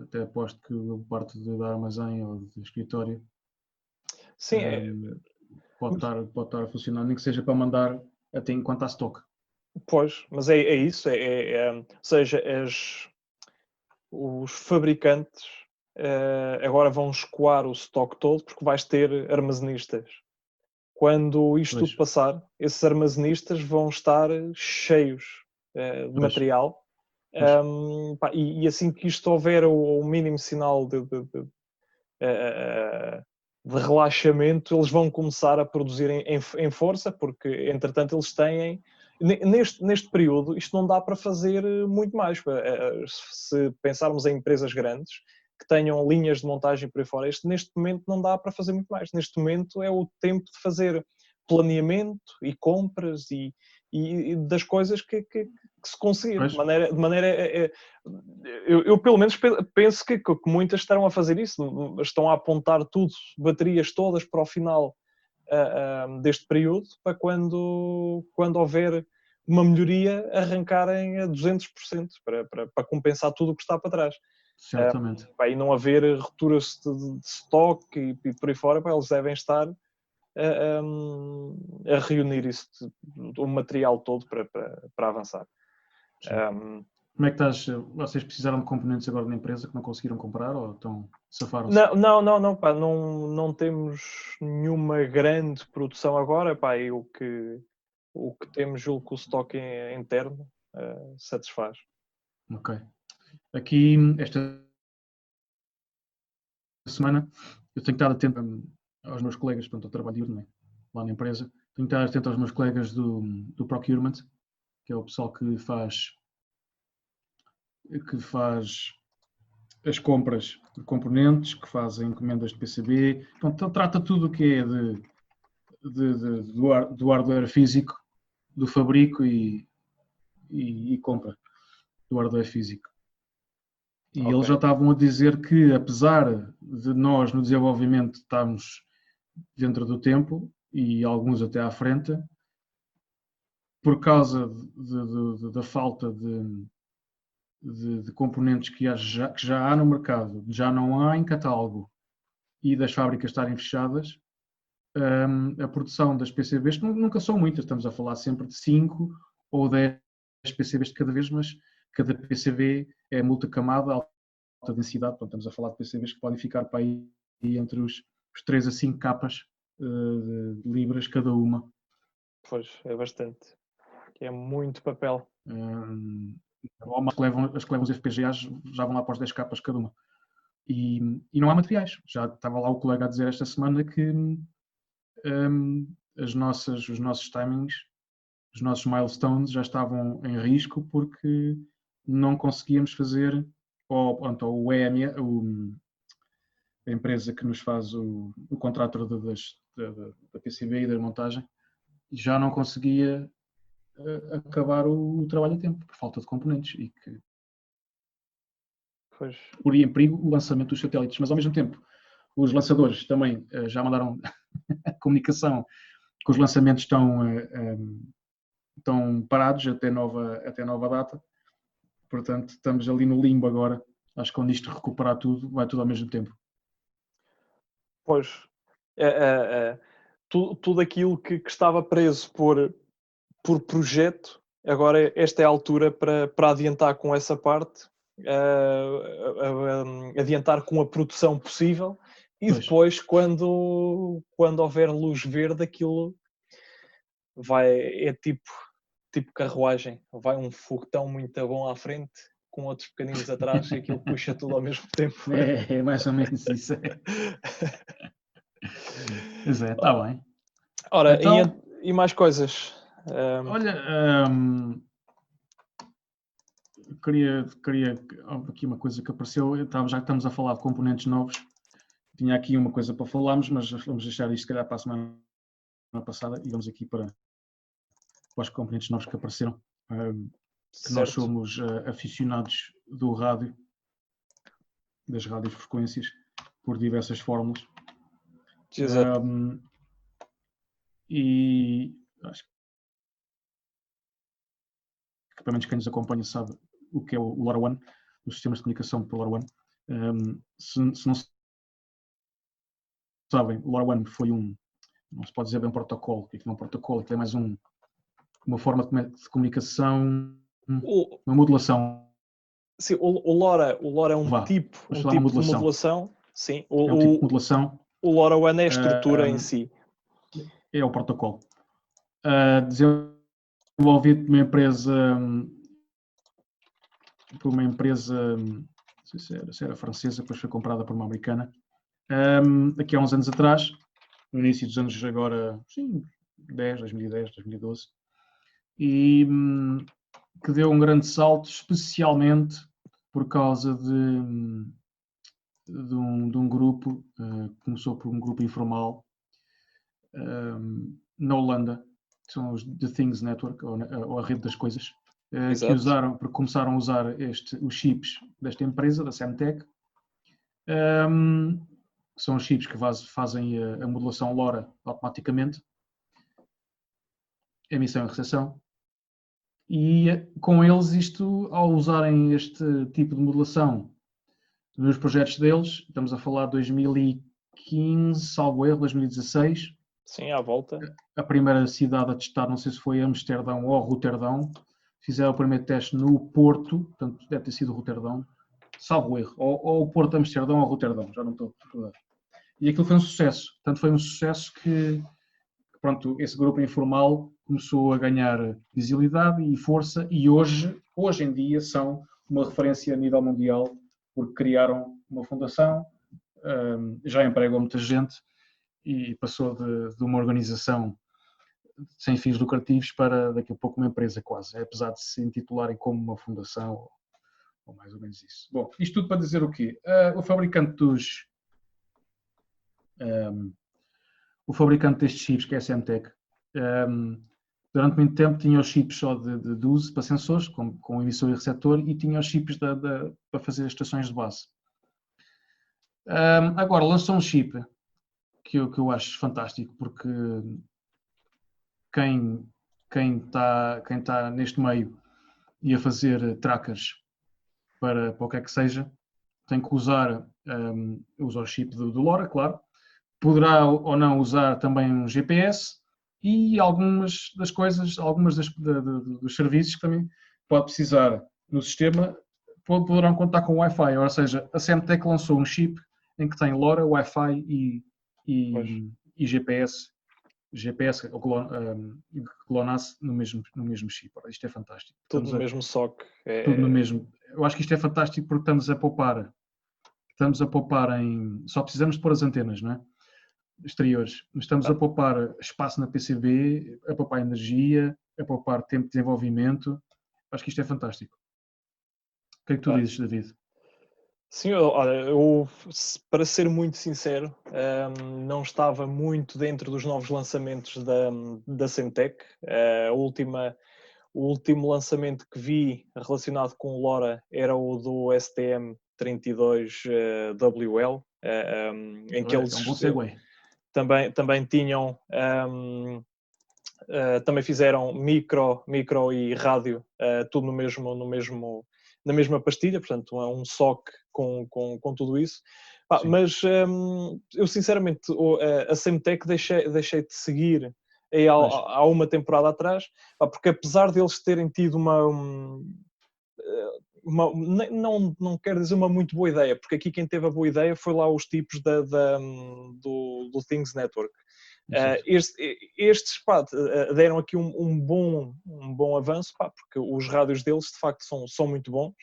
Até aposto que a parte de armazém ou de escritório pode estar a funcionar, nem que seja para mandar até enquanto há stock. Pois, mas é isso. Ou seja, os fabricantes agora vão escoar o stock todo porque vais ter armazenistas. Quando isto tudo passar, esses armazenistas vão estar cheios de material. E assim que isto houver o mínimo sinal de relaxamento, eles vão começar a produzir em força, porque entretanto eles têm neste período isto não dá para fazer muito mais. Se pensarmos em empresas grandes que tenham linhas de montagem por aí fora, neste momento não dá para fazer muito mais. Neste momento é o tempo de fazer planeamento e compras e das coisas que se conseguir. De maneira eu pelo menos penso que muitas estarão a fazer isso, estão a apontar tudo, baterias todas para o final deste período, para quando houver uma melhoria arrancarem a 200% para compensar tudo o que está para trás. Certamente. E não haver rupturas de stock e por aí fora, eles devem estar a reunir isso, o material todo para avançar. Como é que estás? Vocês precisaram de componentes agora na empresa que não conseguiram comprar ou safaram-se? Não temos nenhuma grande produção agora, e o que temos, julgo que o estoque interno satisfaz. Ok. Aqui, esta semana, eu tenho que estar atento aos meus colegas, portanto, eu trabalho diurno, lá na empresa, tenho que estar atento aos meus colegas do procurement, que é o pessoal que faz que faz as compras de componentes, que faz encomendas de PCB, então trata tudo o que é do hardware físico, do fabrico e compra do hardware físico. E eles já estavam a dizer que, apesar de nós no desenvolvimento estarmos dentro do tempo e alguns até à frente, por causa da falta de componentes que já há no mercado, já não há em catálogo e das fábricas estarem fechadas, a produção das PCBs, que nunca são muitas, estamos a falar sempre de 5 ou 10 PCBs de cada vez, mas cada PCB é multicamada, alta densidade, portanto, estamos a falar de PCBs que podem ficar para aí entre os 3 a 5 capas de libras cada uma. Pois, é bastante. É muito papel. As que levam os FPGAs já vão lá para os 10 capas cada uma. E não há materiais. Já estava lá o colega a dizer esta semana que os nossos timings, os nossos milestones já estavam em risco porque não conseguíamos fazer, ou EME, a empresa que nos faz o contrato da PCB e da montagem, já não conseguia acabar o trabalho a tempo, por falta de componentes, e que poria em perigo o lançamento dos satélites. Mas, ao mesmo tempo, os lançadores também já mandaram a comunicação que os lançamentos estão parados até nova data. Portanto, estamos ali no limbo agora. Acho que quando isto recuperar tudo, vai tudo ao mesmo tempo. Pois, tudo aquilo que estava preso por projeto, agora esta é a altura para adiantar com essa parte, adiantar com a produção possível e depois, quando houver luz verde, aquilo é tipo carruagem, vai um foguetão muito bom à frente com outros pequeninos atrás e aquilo puxa tudo ao mesmo tempo. É mais ou menos isso. Pois é, está bem. Ora, então, e mais coisas? Olha, queria aqui uma coisa que apareceu, já que estamos a falar de componentes novos, tinha aqui uma coisa para falarmos, mas vamos deixar isto se calhar para a semana passada e vamos aqui para os componentes novos que apareceram. Que nós somos aficionados do rádio, das radiofrequências, por diversas fórmulas. E acho que, pelo menos quem nos acompanha sabe o que é o LoRaWAN, os sistemas de comunicação por LoRaWAN. Se não sabem, o LoRaWAN foi não se pode dizer bem um protocolo, que é um protocolo, que é mais uma forma de comunicação, uma modulação. Sim, o LoRa é um tipo de modulação. Sim, é um tipo de modulação. O LoRaWAN é a estrutura em si. É o protocolo. Desenvolvido por uma empresa, não sei se era francesa, depois foi comprada por uma americana, aqui há uns anos atrás, no início dos anos agora, sim, 2010, 2012, e que deu um grande salto, especialmente por causa de um grupo, começou por um grupo informal na Holanda, que são os The Things Network, ou a rede das coisas, que começaram a usar os chips desta empresa, da Semtech, que são os chips que fazem a modulação LoRa automaticamente, emissão e recepção. E com eles, ao usarem este tipo de modulação nos projetos deles, estamos a falar de 2015, salvo erro, 2016. Sim, à volta. A primeira cidade a testar, não sei se foi Amsterdão ou Roterdão, fizeram o primeiro teste no Porto, portanto deve ter sido Roterdão, salvo erro, ou o Porto, Amsterdão ou Roterdão, já não estou a recordar. E aquilo foi um sucesso, portanto foi um sucesso que pronto, esse grupo informal começou a ganhar visibilidade e força e hoje em dia são uma referência a nível mundial porque criaram uma fundação, já empregam muita gente e passou de uma organização sem fins lucrativos para daqui a pouco uma empresa quase, apesar de se intitularem como uma fundação ou mais ou menos isso. Bom, isto tudo para dizer o quê? O fabricante o fabricante destes chips, que é a Semtech, durante muito tempo tinha os chips só de uso para sensores, com emissor e receptor, e tinha os chips para fazer as estações de base. Agora lançou um chip que eu acho fantástico, porque quem está neste meio e a fazer trackers para o que é que seja, tem que usar o chip do LoRa, claro. Poderá ou não usar também um GPS e algumas das coisas, dos serviços que também pode precisar no sistema, poderão contar com Wi-Fi. Ou seja, a Semtech lançou um chip em que tem LoRa, Wi-Fi e GPS ou GLONASS no mesmo chip. Ora, isto é fantástico. Tudo no mesmo SoC. Tudo no mesmo. Eu acho que isto é fantástico porque estamos a poupar só precisamos de pôr as antenas, não é? Exteriores. Estamos a poupar espaço na PCB, a poupar energia, a poupar tempo de desenvolvimento. Acho que isto é fantástico. O que é que tu dizes, David? Sim, olha, eu, para ser muito sincero, não estava muito dentro dos novos lançamentos da Semtech. O último lançamento que vi relacionado com o LoRa era o do STM32WL, em que eles também tinham, também fizeram micro e rádio, tudo na mesma pastilha, portanto um SoC com tudo isso. Mas eu sinceramente a Semtech deixei de seguir há uma temporada atrás, porque apesar deles terem tido não quero dizer uma muito boa ideia, porque aqui quem teve a boa ideia foi lá os tipos do Things Network. Estes deram aqui um bom avanço, porque os rádios deles de facto são muito bons.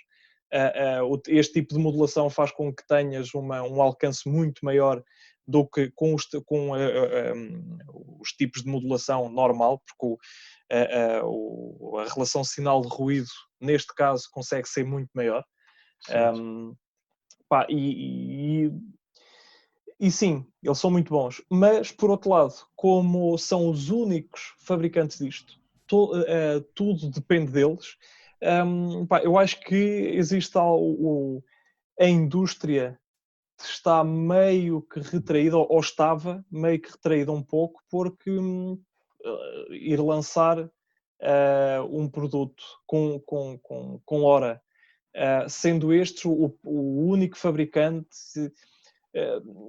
Este tipo de modulação faz com que tenhas um alcance muito maior do que com os tipos de modulação normal, porque a relação sinal de ruído, neste caso, consegue ser muito maior. E sim, eles são muito bons, mas por outro lado, como são os únicos fabricantes disto, tudo depende deles. Eu acho que existe a indústria está meio que retraída, ou estava meio que retraída um pouco, porque ir lançar um produto com LoRa, sendo este o único fabricante.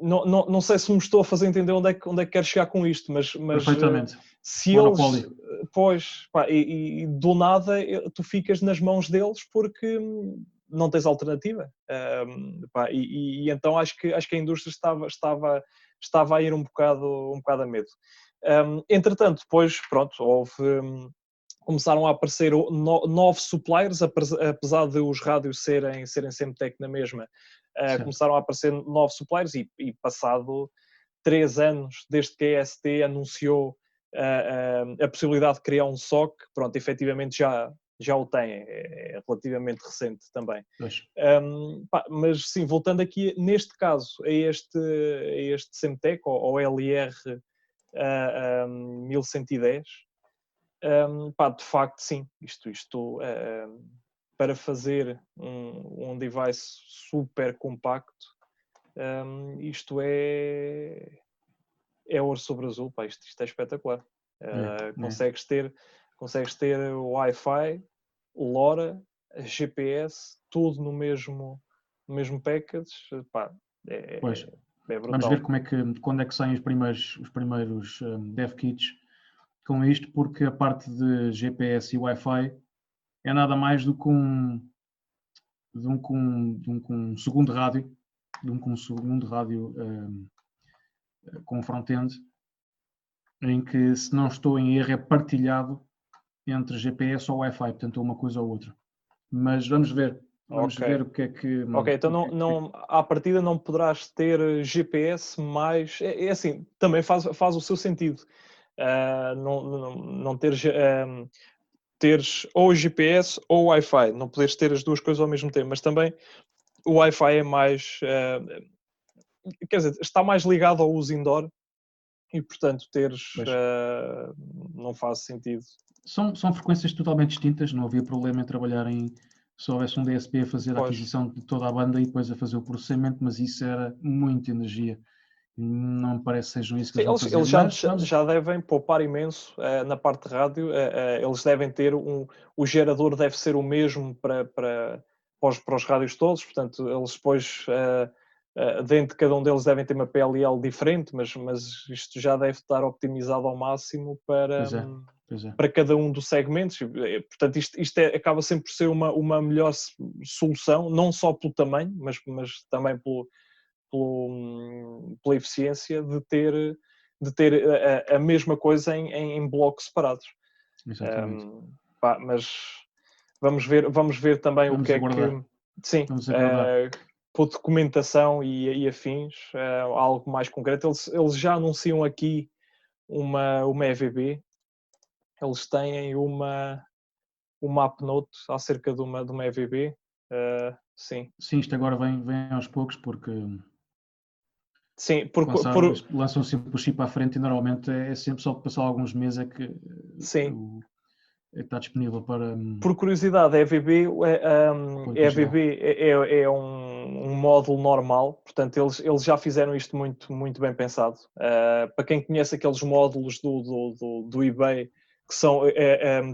Não sei se me estou a fazer entender onde é que quero chegar com isto, mas perfeitamente. Se eles, e do nada tu ficas nas mãos deles porque não tens alternativa. E então acho que a indústria estava a ir um bocado a medo. Entretanto, depois, começaram a aparecer novos suppliers, apesar de os rádios serem Semtech na mesma. Começaram a aparecer novos suppliers e passado 3 anos desde que a EST anunciou a possibilidade de criar um SoC, efetivamente já o tem, é relativamente recente também. Mas sim, voltando aqui, neste caso, a este Semtech, ou LR 1110, de facto, sim, isto para fazer um device super compacto, isto é ouro sobre azul, isto é espetacular. Consegues ter Wi-Fi, LoRa, GPS, tudo no mesmo package, é brutal. Vamos ver quando é que saem os primeiros dev kits com isto, porque a parte de GPS e Wi-Fi é nada mais do que um segundo rádio, com front-end, em que, se não estou em erro, é partilhado entre GPS ou Wi-Fi, portanto, uma coisa ou outra. Mas vamos ver. Vamos ver o que é que... então à partida não poderás ter GPS, mas é assim, também faz o seu sentido. Não ter... teres ou GPS ou Wi-Fi, não poderes ter as duas coisas ao mesmo tempo, mas também o Wi-Fi é mais, quer dizer, está mais ligado ao uso indoor e, portanto, teres não faz sentido. São frequências totalmente distintas, não havia problema em trabalhar se houvesse um DSP a fazer a aquisição de toda a banda e depois a fazer o processamento, mas isso era muita energia. Não me parece que sejam isso que eles vão fazer. Eles já devem poupar imenso na parte de rádio. Eles devem ter o gerador deve ser o mesmo para os rádios todos, portanto, eles depois dentro de cada um deles devem ter uma PLL diferente, mas isto já deve estar optimizado ao máximo para cada um dos segmentos. Portanto, isto acaba sempre por ser uma melhor solução, não só pelo tamanho, mas também pela eficiência de ter a mesma coisa em blocos separados. Mas vamos ver também o que aguardar. É que... Sim, por documentação e afins, algo mais concreto. Eles já anunciam aqui uma EVB. Eles têm uma upnote acerca de uma EVB. Sim. Sim, isto agora vem aos poucos porque... Sim, lançam sempre o chip à frente e normalmente é sempre só passar alguns meses é que está disponível para... Por curiosidade, a EVB é um módulo normal, portanto eles já fizeram isto muito, muito bem pensado. Para quem conhece aqueles módulos do eBay, que são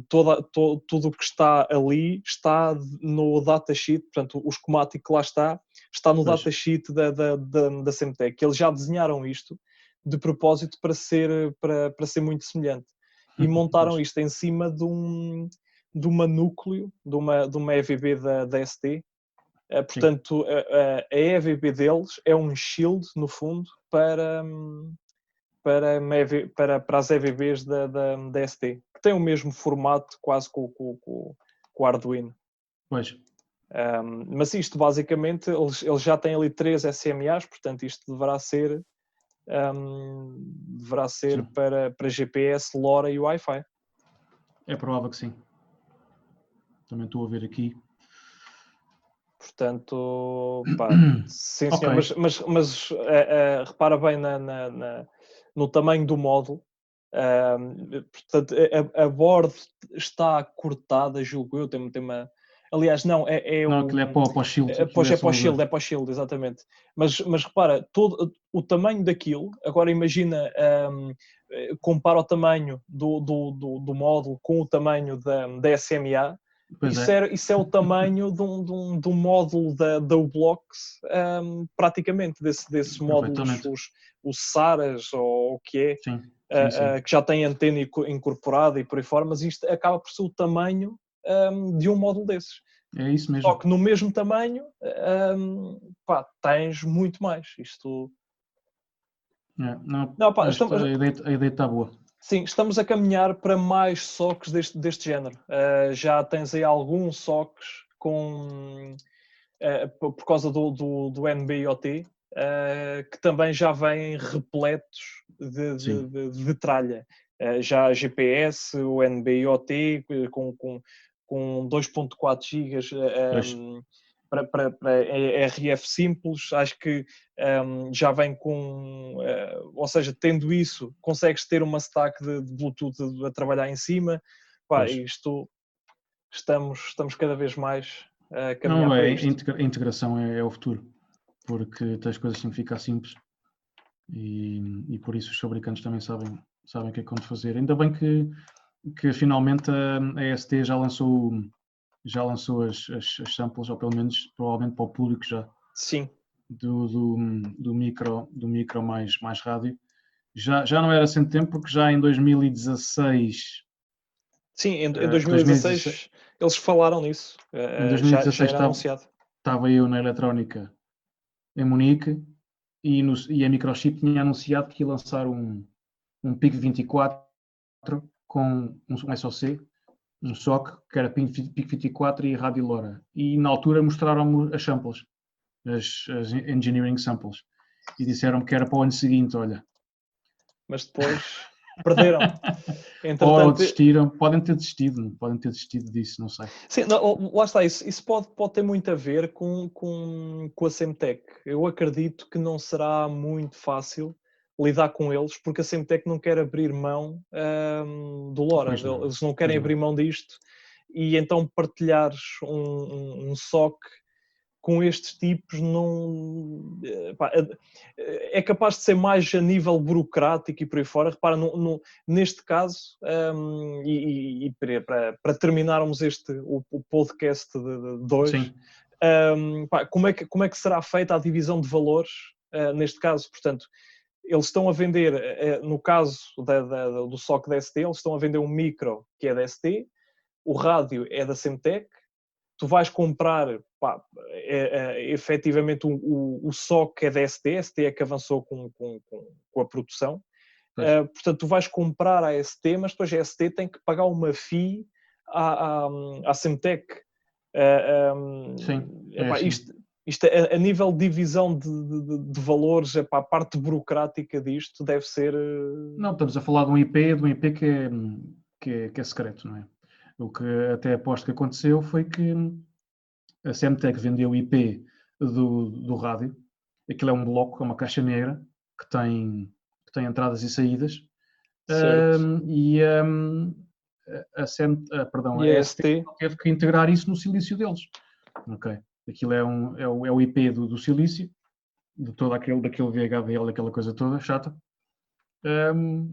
tudo o que está ali está no datasheet, portanto o esquemático que lá está no datasheet da Semtech. Eles já desenharam isto de propósito para ser muito semelhante e montaram isto em cima de uma núcleo, de uma EVB da ST. Portanto, a EVB deles é um shield, no fundo, para as EVBs da ST, que tem o mesmo formato quase com o Arduino. Pois. Mas isto, basicamente, eles já têm ali 3 SMAs, portanto, isto deverá ser para GPS, LoRa e Wi-Fi. É provável que sim. Também estou a ver aqui. Portanto, sim, okay. mas repara bem no tamanho do módulo. Portanto, a board está cortada, julgo eu. Tem uma... Aliás, não, aquilo é para o Shield. É para o Shield, exatamente. Mas repara, todo o tamanho daquilo, agora imagina, compara o tamanho do módulo com o tamanho da SMA. Isso é o tamanho de um módulo da U-Blox, praticamente, desses módulos, os SARAs, ou o que é, sim. Que já tem antena incorporada e por aí fora, mas isto acaba por ser o tamanho de um módulo desses. É isso mesmo. Só que no mesmo tamanho, tens muito mais. Isto... a ideia está boa. Sim, estamos a caminhar para mais SoCs deste género. Já tens aí alguns SoCs por causa do NB-IoT, que também já vêm repletos de tralha. Já GPS, o NB-IoT com 2.4 GB para RF simples. Acho que já vem com... ou seja, tendo isso, consegues ter uma stack de Bluetooth a trabalhar em cima. Isto estamos cada vez mais a caminhar para isto. A integração é o futuro, porque as coisas sempre ficam simples e por isso os fabricantes também sabem o que é quando fazer. Ainda bem que finalmente a ST já lançou as samples, ou pelo menos provavelmente para o público já. Sim. Do micro mais rádio. Já não era sem tempo, porque já em 2016... Sim, em 2016 eles falaram nisso. Em 2016 já era anunciado. Estava eu na Eletrónica em Munique e a Microchip tinha anunciado que ia lançar um PIC 24 com um SoC, um SoC, que era PIC 24 e Rádio LoRa. E na altura mostraram-me as samples, as engineering samples, e disseram-me que era para o ano seguinte, olha. Mas depois... perderam. Ou Entretanto, desistiram, podem ter desistido disso, não sei. sim, não, lá está, isso pode ter muito a ver com a Semtech. Eu acredito que não será muito fácil lidar com eles, porque a Semtech não quer abrir mão do LoRa. Pois não, Eles não querem pois não. abrir mão disto, e então partilhares um SOC com estes tipos não pá, é capaz de ser mais a nível burocrático e por aí fora. Repara, neste caso, e para terminarmos o podcast de hoje, pá, como é que será feita a divisão de valores neste caso? Portanto, eles estão a vender, no caso do SOC da ST, eles estão a vender um micro que é da ST, o rádio é da Semtech. Tu vais comprar, pá, efetivamente o SOC é da ST, a ST é que avançou com a produção. Portanto, tu vais comprar a ST, mas depois a ST tem que pagar uma FII à Semtech. Sim, Epá, assim. isto a nível de divisão de valores, epá, a parte burocrática disto deve ser... Não, estamos a falar de um IP que é secreto, não é? O que até aposto que aconteceu foi que a Semtech vendeu o IP do rádio. Aquilo é um bloco, é uma caixa negra que tem entradas e saídas. Certo. A E a ST ST? teve que integrar isso no silício deles. Okay. Aquilo é o IP do silício, de todo daquele VHDL, daquela coisa toda chata.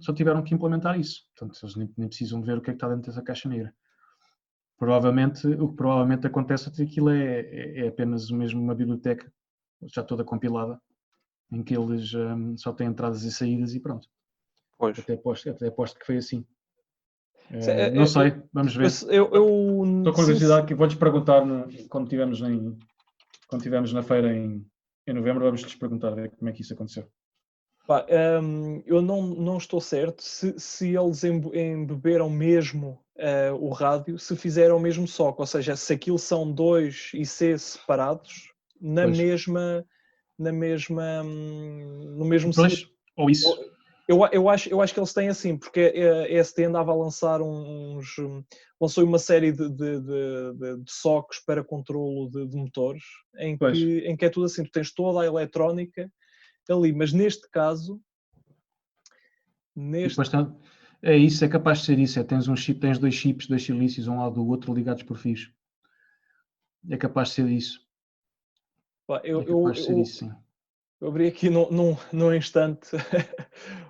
Só tiveram que implementar isso. Portanto, eles nem precisam ver o que é que está dentro dessa caixa negra. O que provavelmente acontece é que aquilo é apenas uma biblioteca já toda compilada, em que eles só têm entradas e saídas e pronto. Pois. Até aposto que foi assim. Não sei, vamos ver. Estou com curiosidade que vou-lhes perguntar quando estivermos na feira em novembro, vamos-lhes perguntar como é que isso aconteceu. Pá, eu não estou certo se eles embeberam mesmo o rádio, se fizeram o mesmo SOC, ou seja, se aquilo são dois IC separados no mesmo Pois, ou isso. Eu acho que eles têm assim, porque a ST andava a lançar lançou uma série de SOCs para controlo de motores, em que é tudo assim, tu tens toda a eletrónica ali, mas neste caso é isso, é capaz de ser isso, tens tens dois chips, dois silícios um lado do outro ligados por fios, é capaz de ser isso. Sim. Eu abri aqui num instante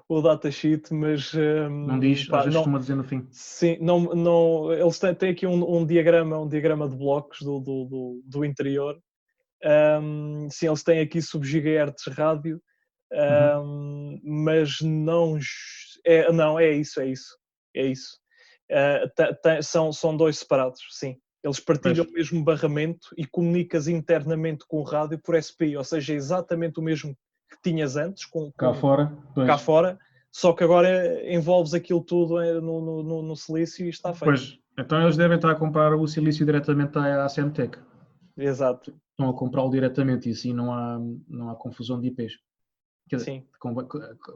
o datasheet, mas não diz, às vezes costuma dizer no fim. Sim, eles têm aqui um diagrama de blocos do interior. Sim, eles têm aqui sub-gigahertz rádio, mas não é isso. São dois separados, sim. Eles partilham o mesmo barramento e comunicas internamente com o rádio por SPI, ou seja, exatamente o mesmo que tinhas antes cá fora, só que agora envolves aquilo tudo no silício e está feito. Pois, então eles devem estar a comprar o silício diretamente à Semtech. Exato. Estão a comprá-lo diretamente e assim não há confusão de IPs. Sim.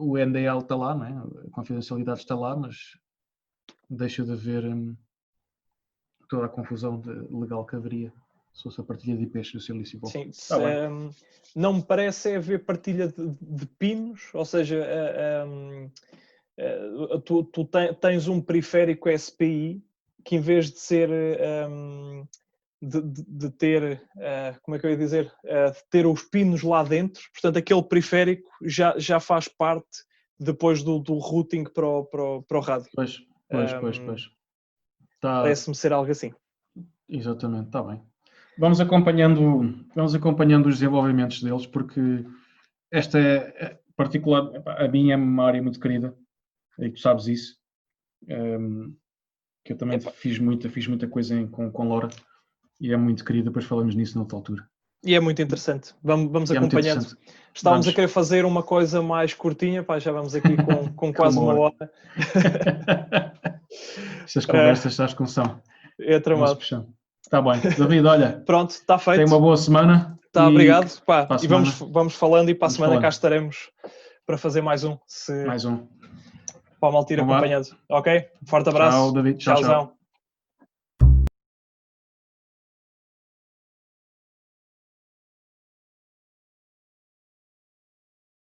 O NDL está lá, não é? A confidencialidade está lá, mas deixa de haver toda a confusão legal que haveria se fosse a partilha de IPs do silício. Bom, sim, não me parece haver partilha de pinos, ou seja, tu tens um periférico SPI que em vez de ser de ter, como é que eu ia dizer, de ter os pinos lá dentro, portanto aquele periférico já faz parte depois do routing para o rádio. Pois. Parece-me ser algo assim. Exatamente, está bem. Vamos acompanhando os desenvolvimentos deles, porque esta é particular, a minha é uma área muito querida, e tu sabes isso, que eu também fiz muita coisa com LoRa, e é muito querida, depois falamos nisso noutra altura. E é muito interessante. Vamos acompanhando. Estávamos a querer fazer uma coisa mais curtinha, pá, já vamos aqui com quase uma hora. Estas conversas, sabes como são. É tramado. Está bem. David, olha. Pronto, está feito. Tenha uma boa semana. Tá, obrigado. Pá, e vamos falando e para a semana cá estaremos para fazer mais um. Mais um. para a malta ir Então vá. acompanhando. Ok? Forte abraço. Tchau, David. Tchau, tchau. Tchauzão.